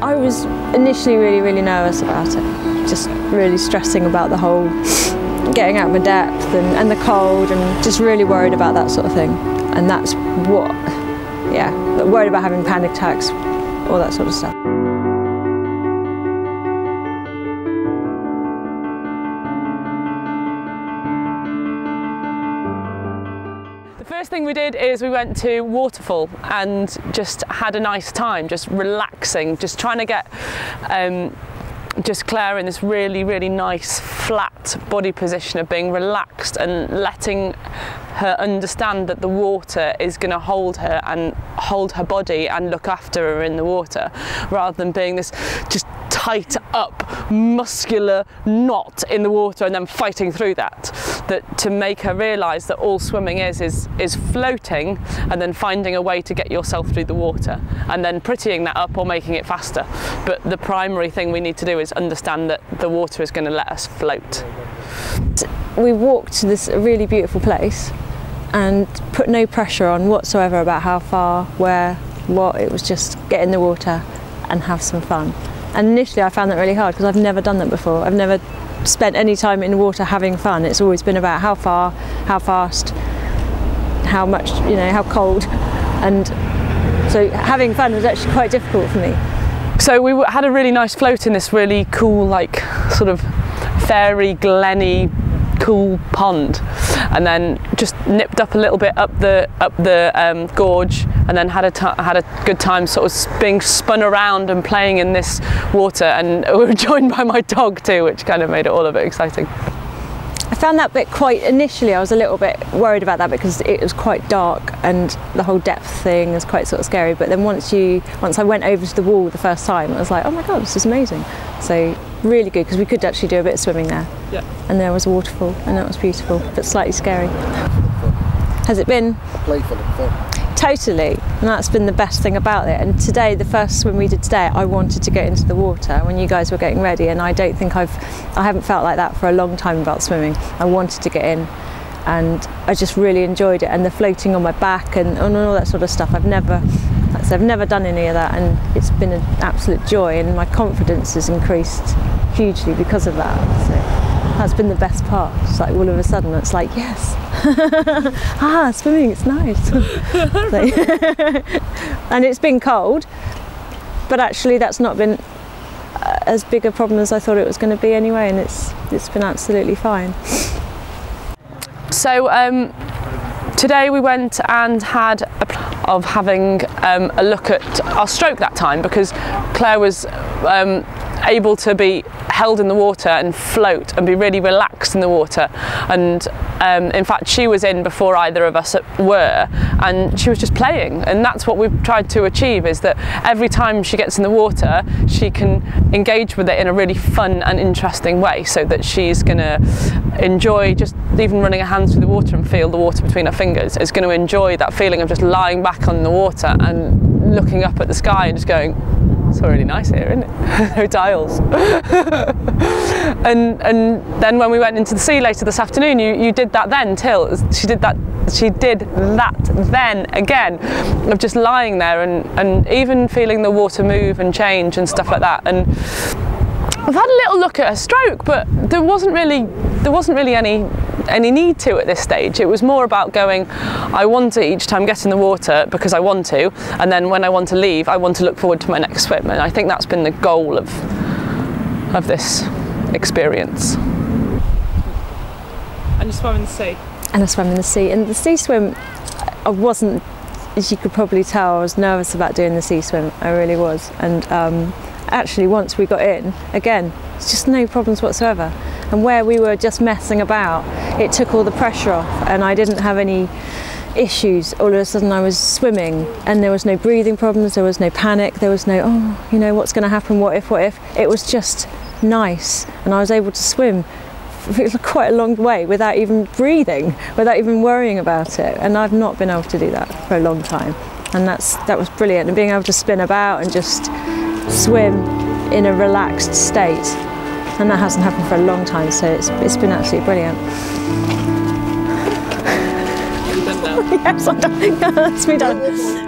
I was initially really nervous about it, just really stressing about the whole getting out of my depth and the cold, and just really worried about that sort of thing. And that's what, yeah, worried about having panic attacks, all that sort of stuff. The first thing we did is we went to Waterfall and just had a nice time, just relaxing, just trying to get just Claire in this really nice flat body position of being relaxed and letting her understand that the water is going to hold her and hold her body and look after her in the water, rather than being this just tight up muscular knot in the water and then fighting through that. That to make her realise that all swimming is floating and then finding a way to get yourself through the water and then prettying that up or making it faster. But the primary thing we need to do is understand that the water is going to let us float. We walked to this really beautiful place and put no pressure on whatsoever about how far, where, what. It was just get in the water and have some fun. And initially I found that really hard because I've never done that before. I've never spent any time in the water having fun. It's always been about how far, how fast, how much, you know, how cold. And so having fun was actually quite difficult for me. So we had a really nice float in this really cool, like, sort of fairy, glenny, cool pond, and then just nipped up a little bit up the gorge, and then had a good time sort of being spun around and playing in this water, and we were joined by my dog too, which kind of made it all a bit exciting. I found that bit quite, initially I was a little bit worried about that because it was quite dark and the whole depth thing was quite sort of scary, but then once I went over to the wall the first time, I was like, oh my god, this is amazing. So really good, because we could actually do a bit of swimming there. Yeah. And there was a waterfall and that was beautiful, but slightly scary. Has it been? Playful and fun. Totally, and that's been the best thing about it. And today, the first swim we did today, I wanted to get into the water when you guys were getting ready, and I don't think I haven't felt like that for a long time about swimming. I wanted to get in, and I just really enjoyed it, and the floating on my back and all that sort of stuff. I've never done any of that, and it's been an absolute joy, and my confidence has increased hugely because of that. So that's been the best part. It's like all of a sudden it's like, yes, swimming, it's nice. And it's been cold, but actually that's not been as big a problem as I thought it was going to be anyway, and it's been absolutely fine. So today we went and had a plan of having a look at our stroke that time, because Claire was able to be held in the water and float and be really relaxed in the water, and in fact she was in before either of us were, and she was just playing, and that's what we've tried to achieve, is that every time she gets in the water she can engage with it in a really fun and interesting way, so that she's going to enjoy just even running her hands through the water and feel the water between her fingers, is going to enjoy that feeling of just lying back on the water and looking up at the sky and just going, it's really nice here, isn't it? No tiles. and then when we went into the sea later this afternoon, you did that then, Till. She did that then again, of just lying there and even feeling the water move and change and stuff like that. And I've had a little look at her stroke, but there wasn't really any need to at this stage. It was more about going, I want to each time get in the water because I want to, and then when I want to leave, I want to look forward to my next swim. And I think that's been the goal of this experience. And you swam in the sea? And I swam in the sea. And the sea swim, I wasn't, as you could probably tell, I was nervous about doing the sea swim. I really was. And actually, once we got in, again, it's just no problems whatsoever. And where we were just messing about, it took all the pressure off, and I didn't have any issues. All of a sudden I was swimming and there was no breathing problems, there was no panic, there was no, oh, you know, what's going to happen, what if. It was just nice, and I was able to swim quite a long way without even breathing, without even worrying about it. And I've not been able to do that for a long time. And that was brilliant. And being able to spin about and just swim in a relaxed state. And that hasn't happened for a long time, so it's been absolutely brilliant. Yes, I'm done. That's me done.